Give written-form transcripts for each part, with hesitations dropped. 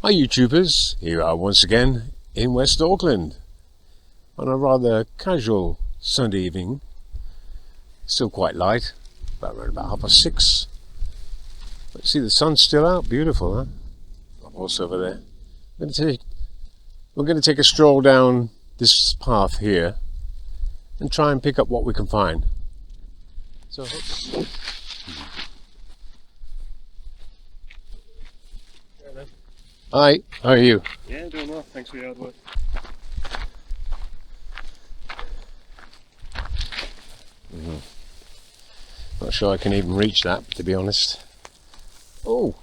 Hi YouTubers, here we are once again in West Auckland on a rather casual Sunday evening. Still quite light, around about 6:30. But see, the sun's still out, beautiful, huh? My horse over there. We're going to take a stroll down this path here and try and pick up what we can find. So hi, how are you? Yeah, doing well. Thanks for your hard work. Not sure I can even reach that, to be honest. Oh,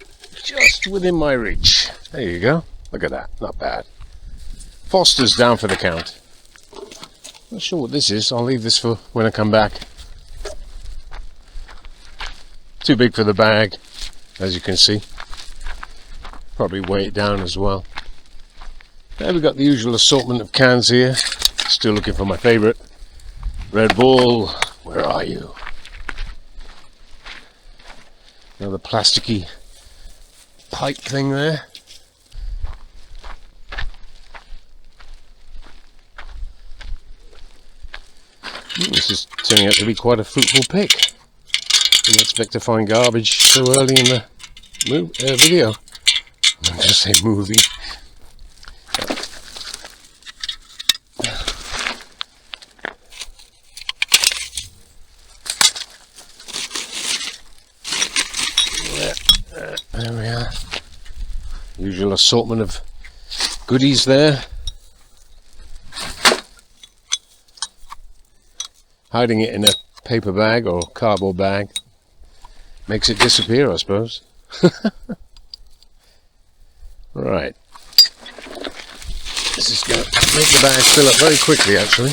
just within my reach. There you go. Look at that. Not bad. Foster's down for the count. Not sure what this is. I'll leave this for when I come back. Too big for the bag, as you can see. Probably weigh it down as well. There we've got the usual assortment of cans here. Still looking for my favourite. Red Bull, where are you? Another plasticky pipe thing there. This is turning out to be quite a fruitful pick. Didn't expect to find garbage so early in the video. I'm just say movie. There we are. Usual assortment of goodies there. Hiding it in a paper bag or cardboard bag makes it disappear, I suppose. Right. This is going to make the bag fill up very quickly, actually.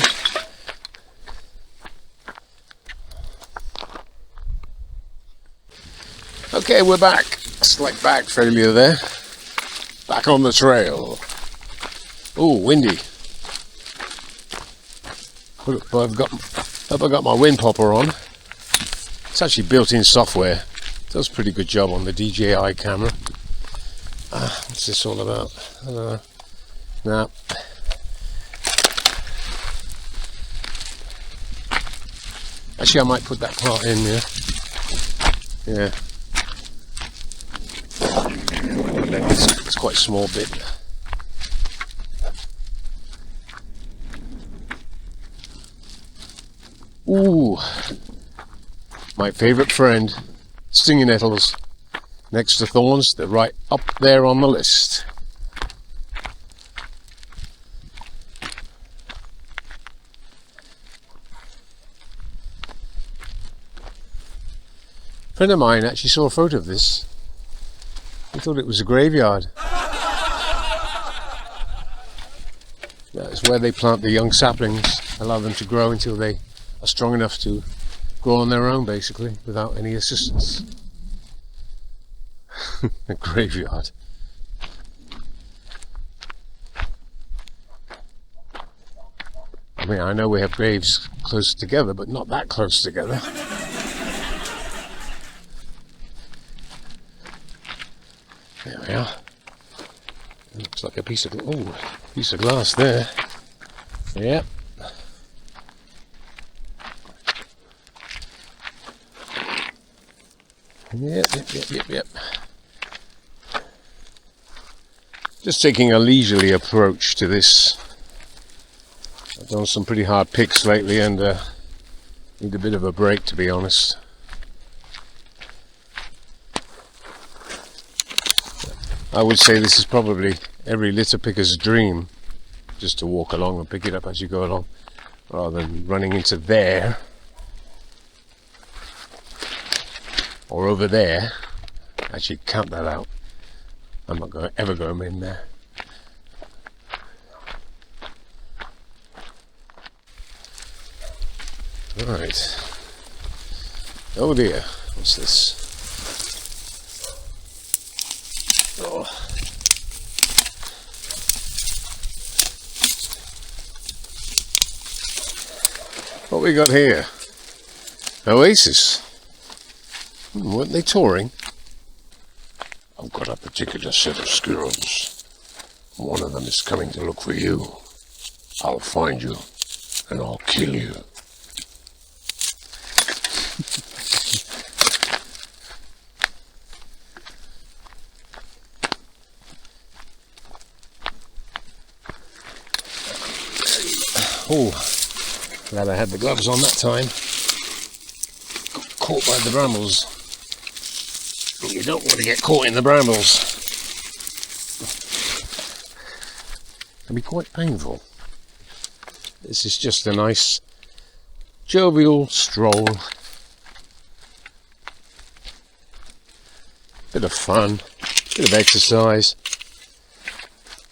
Okay, we're back. Slight bag failure there. Back on the trail. Oh, windy. Hope I got my wind popper on. It's actually built-in software. It does a pretty good job on the DJI camera. What's this all about? Nah. Actually, I might put that part in there. Yeah. It's quite a small bit. Ooh, my favourite friend, stinging nettles. Next to thorns, they're right up there on the list. A friend of mine actually saw a photo of this. He thought it was a graveyard. That's where they plant the young saplings, allow them to grow until they are strong enough to grow on their own, basically, without any assistance. A graveyard. I mean, I know we have graves close together, but not that close together. There we are. Looks like a piece of glass there. Yep. Yep. Just taking a leisurely approach to this. I've done some pretty hard picks lately and need a bit of a break, to be honest. I would say this is probably every litter picker's dream, just to walk along and pick it up as you go along, rather than running into there or over there. Actually, count that out. I'm not going to ever go in there. Right. Oh dear, what's this? Oh. What we got here? Oasis. Weren't they touring? I've got a particular set of skills. One of them is coming to look for you. I'll find you and I'll kill you. Oh, glad I had the gloves on that time. Got caught by the brambles. You don't want to get caught in the brambles. It can be quite painful. This is just a nice, jovial stroll. Bit of fun, bit of exercise,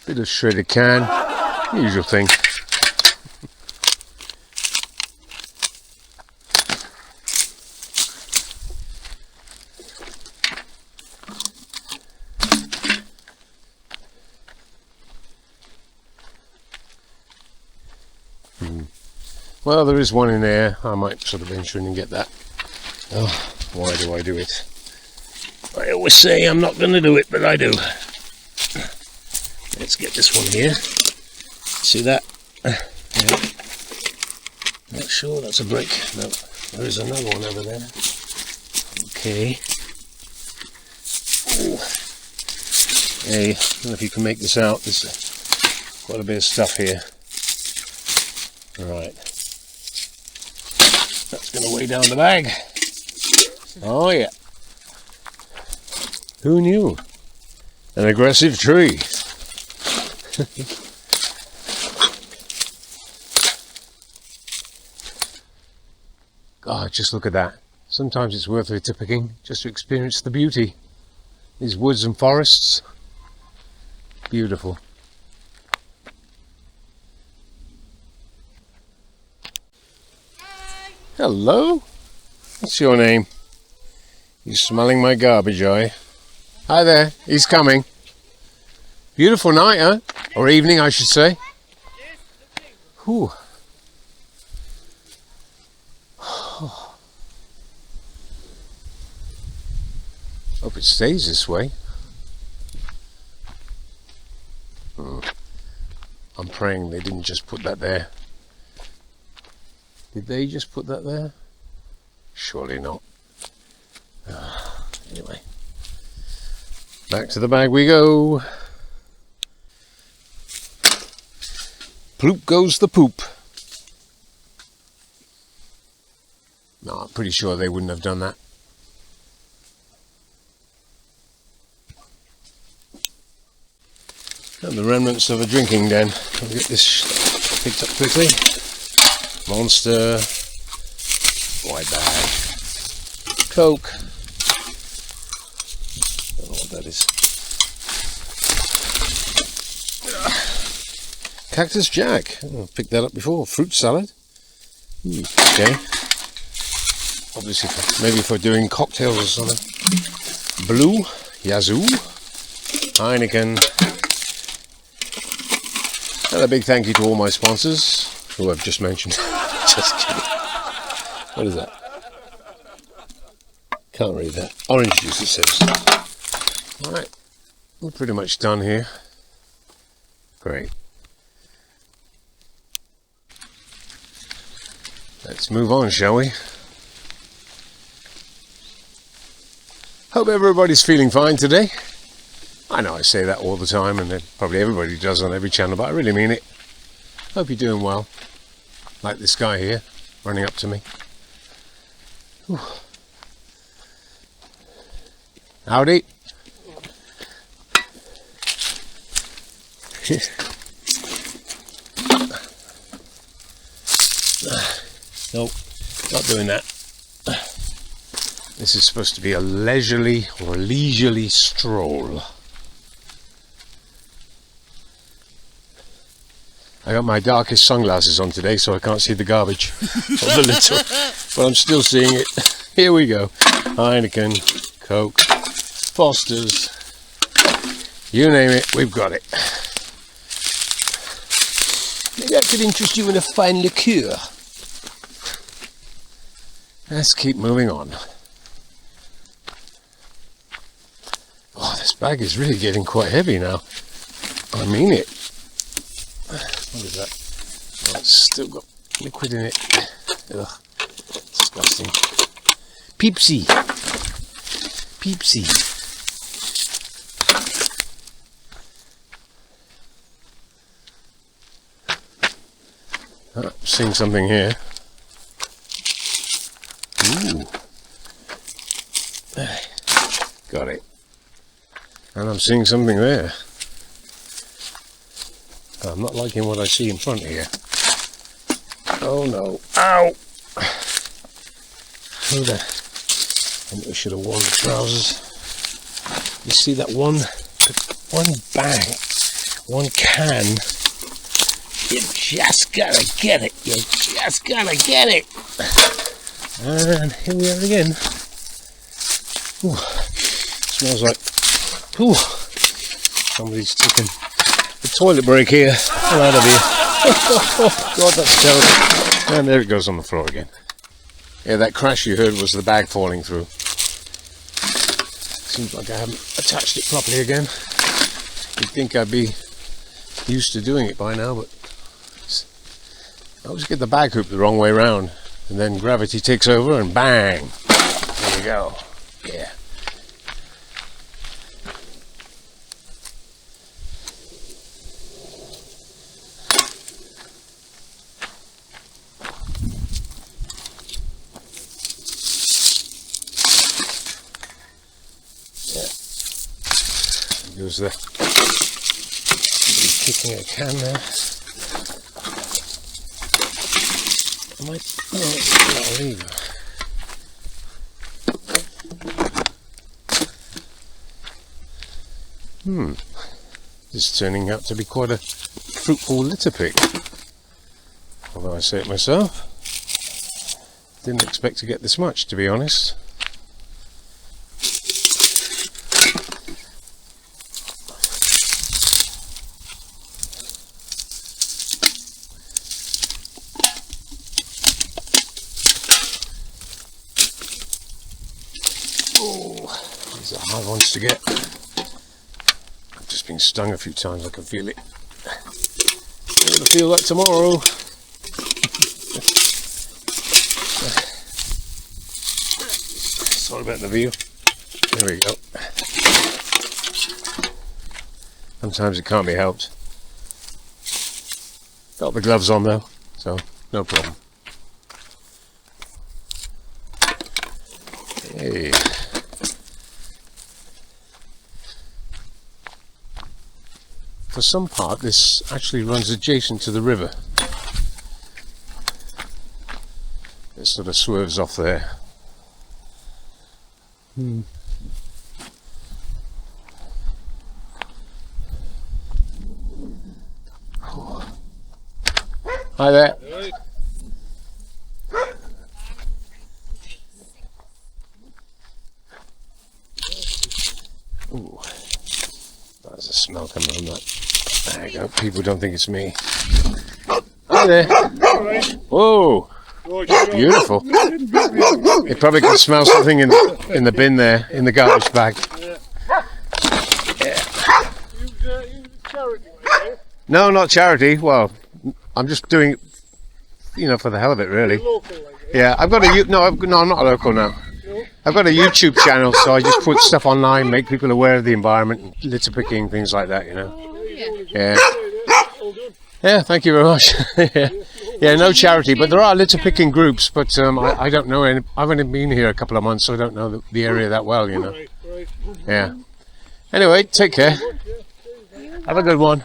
bit of shredded can, usual thing. Well, there is one in there. I might sort of venture in and get that. Oh, why do I do it? I always say I'm not going to do it, but I do. Let's get this one here. See that? Yeah. Not sure that's a brick. No, there is another one over there. Okay. Ooh. Hey, I don't know if you can make this out. There's quite a bit of stuff here. Right. That's going to weigh down the bag. Oh yeah. Who knew? An aggressive tree. God, just look at that. Sometimes it's worth a to picking just to experience the beauty. These woods and forests. Beautiful. Hello? What's your name? You smelling my garbage, are you? Hi there, he's coming. Beautiful night, huh? Or evening, I should say. Whew. Hope it stays this way. I'm praying they didn't just put that there. Did they just put that there? Surely not. Anyway, back to the bag we go. Ploop goes the poop. No, I'm pretty sure they wouldn't have done that. And the remnants of a drinking den. I'll get this picked up quickly. Monster, white bag, Coke, don't know what that is. Cactus Jack, I've picked that up before. Fruit salad, okay. Obviously, maybe for doing cocktails or something. Blue, Yazoo, Heineken, and a big thank you to all my sponsors, who I've just mentioned. Just kidding. What is that? Can't read that. Orange juice, it says. Alright, we're pretty much done here. Great. Let's move on, shall we? Hope everybody's feeling fine today. I know I say that all the time, and probably everybody does on every channel, but I really mean it. Hope you're doing well. Like this guy here, running up to me. Whew. Howdy. Nope, not doing that. This is supposed to be a leisurely or leisurely stroll. I got my darkest sunglasses on today, so I can't see the garbage or the litter, but I'm still seeing it. Here we go. Heineken, Coke, Foster's, you name it, we've got it. Maybe I could interest you in a fine liqueur. Let's keep moving on. Oh, this bag is really getting quite heavy now. I mean it. What is that? Oh, it's still got liquid in it. Ugh, disgusting. Peepsy. Peepsy. Oh, seeing something here. Ooh. Got it. And I'm seeing something there. I'm not liking what I see in front here. Oh no. Ow! Oh, there. I knew I should have worn the trousers. You see that one bag, one can. You just gotta get it. You just gotta get it. And here we are again. Ooh, smells like, ooh, somebody's taken the toilet break here. Get out of here. Oh God, that's terrible. And there it goes on the floor again. Yeah, that crash you heard was the bag falling through. Seems like I haven't attached it properly again. You'd think I'd be used to doing it by now, but I always get the bag hoop the wrong way round, and then gravity takes over and bang! There we go. Yeah. Goes the kicking a can there. No, it's not a lever. This is turning out to be quite a fruitful litter pick. Although I say it myself, didn't expect to get this much, to be honest. These are hard ones to get. I've just been stung a few times, I can feel it. I'm going to feel that tomorrow. Sorry about the view. There we go. Sometimes it can't be helped. Got the gloves on though, so no problem. Hey. For some part, this actually runs adjacent to the river. It sort of swerves off there. Hi there. Ooh, there's a smell coming from that. There you go. People don't think it's me. Hi there. Whoa. Beautiful. You probably can smell something in the bin there, in the garbage bag. Yeah. No, not charity. Well, I'm just doing it, you know, for the hell of it, really. Yeah, I've got a no, I'm not local now. I've got a YouTube channel, so I just put stuff online, make people aware of the environment, litter picking, things like that, you know. Yeah. Yeah, thank you very much. Yeah, no charity, but there are litter picking groups, but I don't know any. I've only been here a couple of months, so I don't know the area that well, you know. Yeah. Anyway, take care. Have a good one.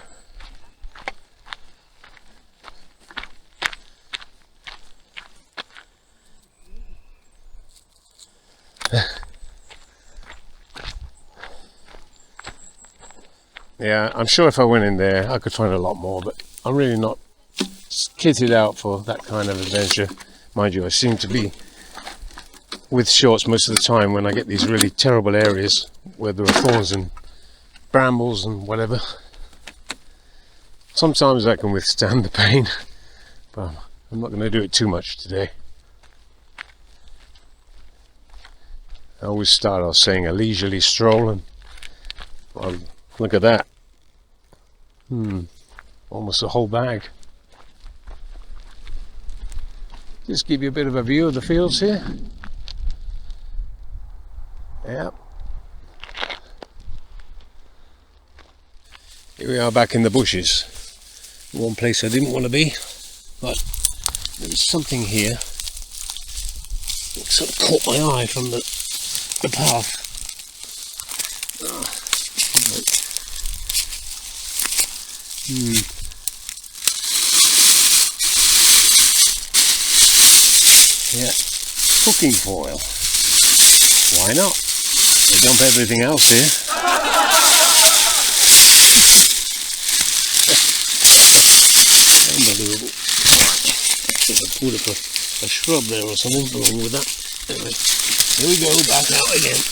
Yeah, I'm sure if I went in there I could find a lot more, but I'm really not kitted out for that kind of adventure. Mind you, I seem to be with shorts most of the time when I get these really terrible areas where there are thorns and brambles and whatever. Sometimes I can withstand the pain, but I'm not going to do it too much today. I always start off saying a leisurely stroll, and well, look at that. Almost a whole bag. Just give you a bit of a view of the fields here. Yep. Here we are back in the bushes. One place I didn't want to be, but there was something here that sort of caught my eye from the path. Yeah, cooking foil. Why not? They dump everything else here. Unbelievable. Should have put up a shrub there or something along with that. Anyway, here we go, back out again.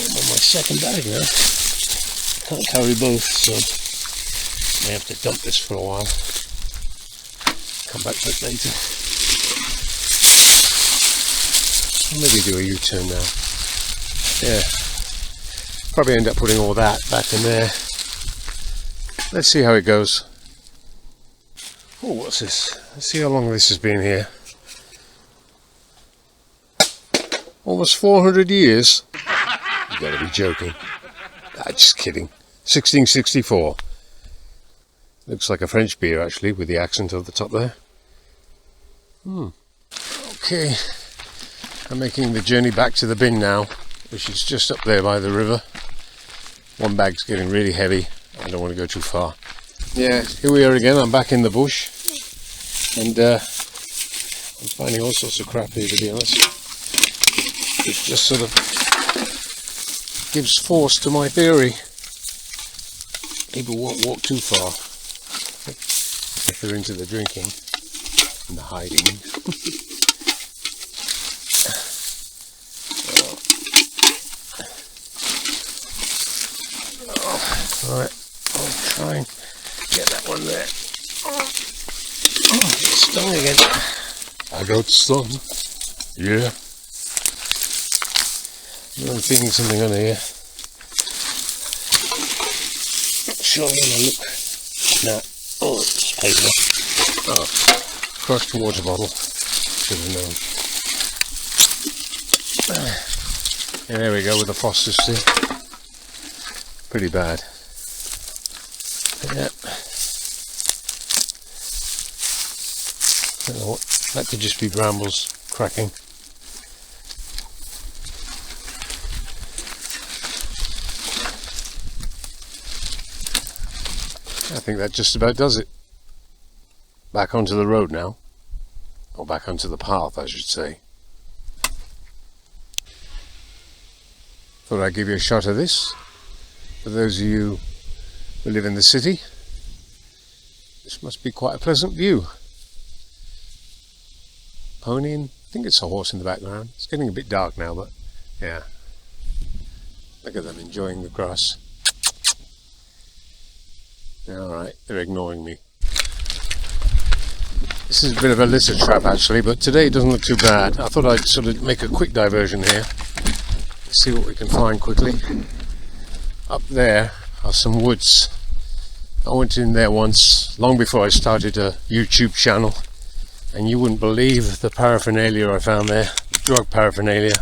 I'm on my second bag now. Can't carry both, so I have to dump this for a while. Come back to it later. I'll maybe do a U-turn now. Yeah. Probably end up putting all that back in there. Let's see how it goes. Oh, what's this? Let's see how long this has been here. Almost 400 years. You gotta be joking. Just kidding. 1664. Looks like a French beer actually, with the accent on the top there. Okay. I'm making the journey back to the bin now, which is just up there by the river. One bag's getting really heavy. I don't want to go too far. Yeah, here we are again. I'm back in the bush. And I'm finding all sorts of crap here, to be honest. It just sort of gives force to my theory. People won't walk too far if they're into the drinking and the hiding. Right, I'll try and get that one there. Oh, it's stung again. I got stung. Yeah. I'm feeling something under here. Not sure I'm gonna look. No. Oh, it's paper. Oh, crushed water bottle. Should have known. And there we go with the phosphorus still. Pretty bad. Yeah. I don't know what, that could just be brambles cracking. I think that just about does it. Back onto the road now. Or back onto the path, I should say. Thought I'd give you a shot of this. For those of you who live in the city, this must be quite a pleasant view. Pony, and I think it's a horse in the background. It's getting a bit dark now, but yeah. Look at them enjoying the grass. Alright, they're ignoring me. This is a bit of a litter trap actually, but today it doesn't look too bad. I thought I'd sort of make a quick diversion here. Let's see what we can find quickly. Up there are some woods. I went in there once, long before I started a YouTube channel, and you wouldn't believe the paraphernalia I found there, the drug paraphernalia.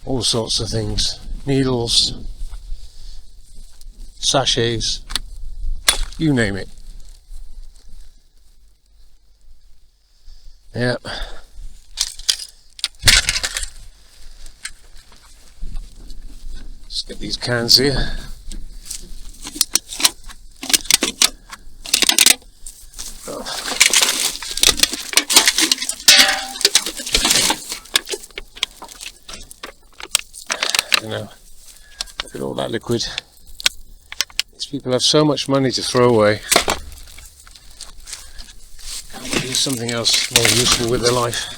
All sorts of things, needles, sachets, you name it. Yep. Let's get these cans here. Oh. You know, look at all that liquid. These people have so much money to throw away. Can't they do something else more useful with their life?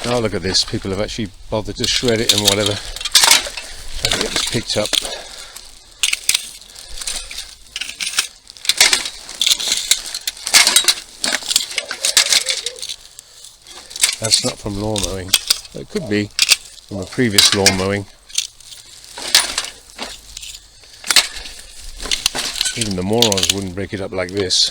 Oh, look at this. People have actually bothered to shred it and whatever. Trying to get this picked up. That's not from lawn mowing. It could be from a previous lawn mowing. Even the morons wouldn't break it up like this.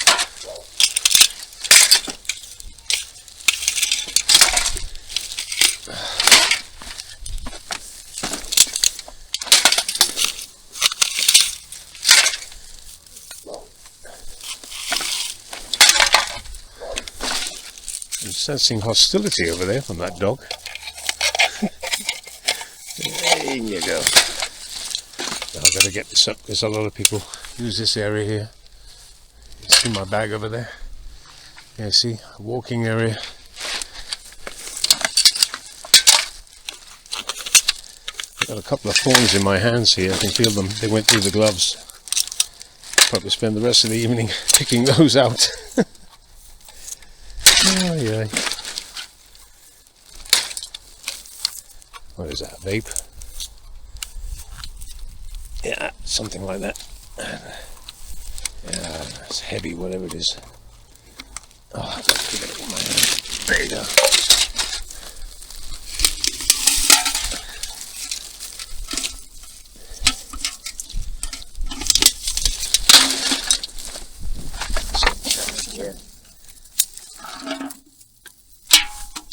I'm sensing hostility over there from that dog. There you go. Now I've got to get this up because a lot of people use this area here. You see my bag over there? Yeah, see, a walking area. I've got a couple of thorns in my hands here. I can feel them. They went through the gloves. Probably spend the rest of the evening picking those out. Oh yeah. What is that, vape? Yeah, something like that. Yeah, it's heavy, whatever it is. Oh, I've got to get it in my hand. There you go.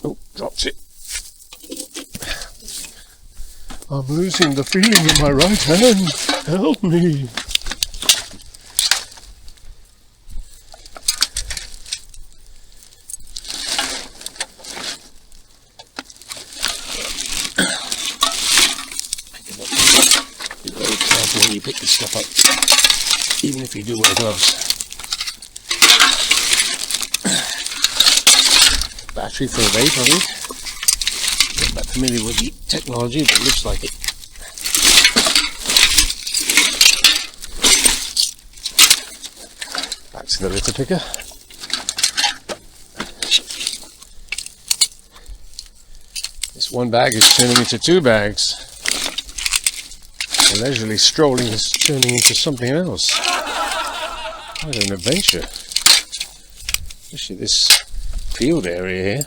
Oh, drops it. I'm losing the feeling in my right hand. Help me. Be very careful when you pick this stuff up, even if you do wear gloves. Battery for a vape, I think. Not that familiar with the technology, but it looks like it. Back to the litter picker. This one bag is turning into two bags. The leisurely strolling is turning into something else. What an adventure. Especially this field area here.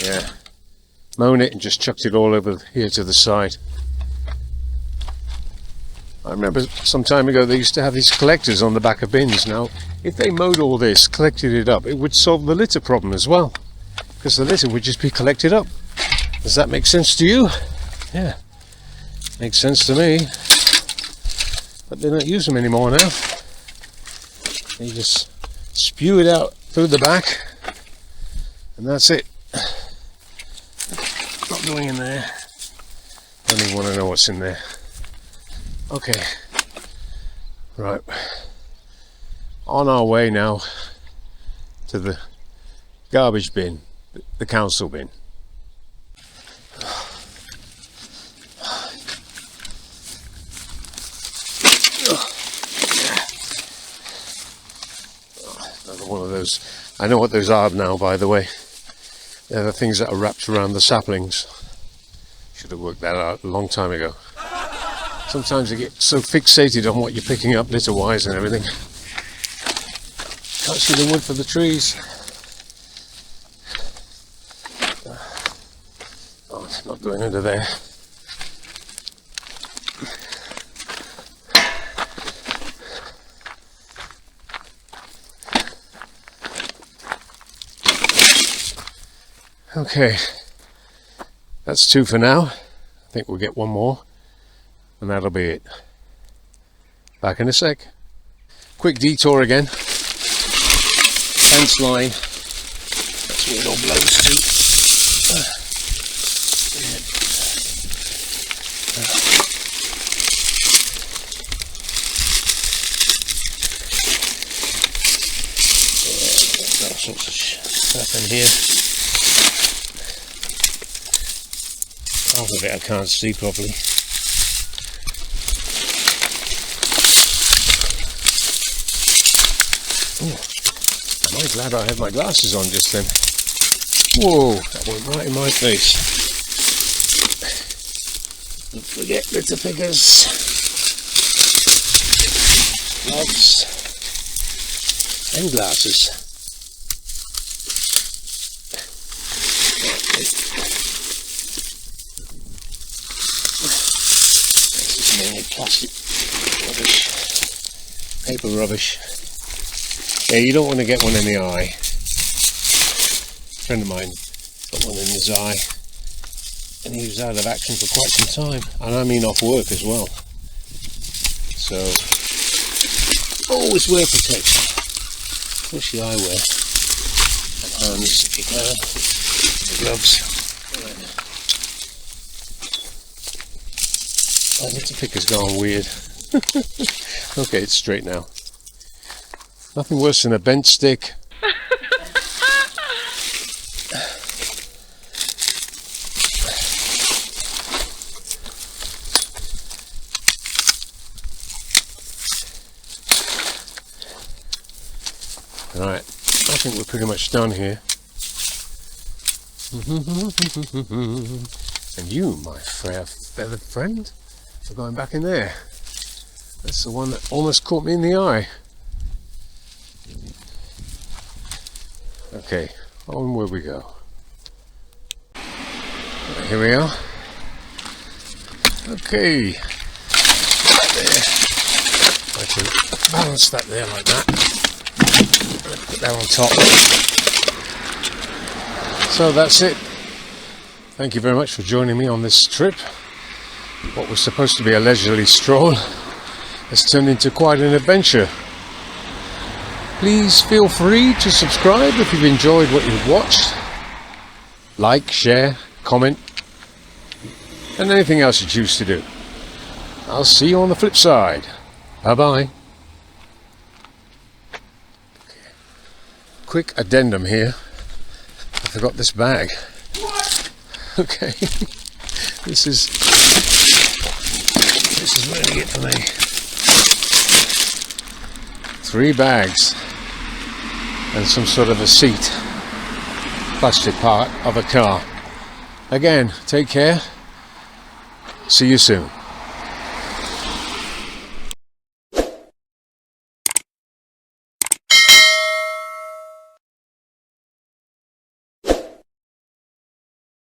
Yeah, mown it and just chucked it all over here to the side. I remember some time ago they used to have these collectors on the back of bins. Now, if they mowed all this, collected it up, it would solve the litter problem as well, because the litter would just be collected up. Does that make sense to you? Yeah, makes sense to me. But they don't use them anymore now. They just spew it out through the back, and that's it. Not going in there. Don't even want to know what's in there. Okay, right, on our way now to the garbage bin, the council bin. Another one of those. I know what those are now, by the way. They're the things that are wrapped around the saplings. Should have worked that out a long time ago. Sometimes you get so fixated on what you're picking up litter-wise and everything. Can't see the wood for the trees. Oh, it's not going under there. Okay, that's two for now. I think we'll get one more, and that'll be it. Back in a sec. Quick detour again. Fence line. That's where it all blows to. sorts of stuff in here. Half of it I can't see properly. Oh, am I glad I had my glasses on just then. Whoa, that went right in my face. Don't forget litter pickers, gloves, and glasses. This is mainly plastic rubbish, paper rubbish. Yeah, you don't want to get one in the eye. A friend of mine got one in his eye, and he was out of action for quite some time, and I mean off work as well. So always wear protection, especially eyewear and hands if you can, the gloves. My little picker's gone weird. Okay, it's straight now. Nothing worse than a bent stick. Alright, I think we're pretty much done here. And you, my fair feathered friend, are going back in there. That's the one that almost caught me in the eye. Okay, onward we go. Right, here we are. Okay, right there. I can balance that there like that. Put that on top. So that's it. Thank you very much for joining me on this trip. What was supposed to be a leisurely stroll has turned into quite an adventure. Please feel free to subscribe if you've enjoyed what you've watched. Like, share, comment, and anything else you choose to do. I'll see you on the flip side. Bye bye. Quick addendum here. I forgot this bag. Okay. This is really it for me. 3 bags and some sort of a seat, plastic part of a car. Again, take care. See you soon.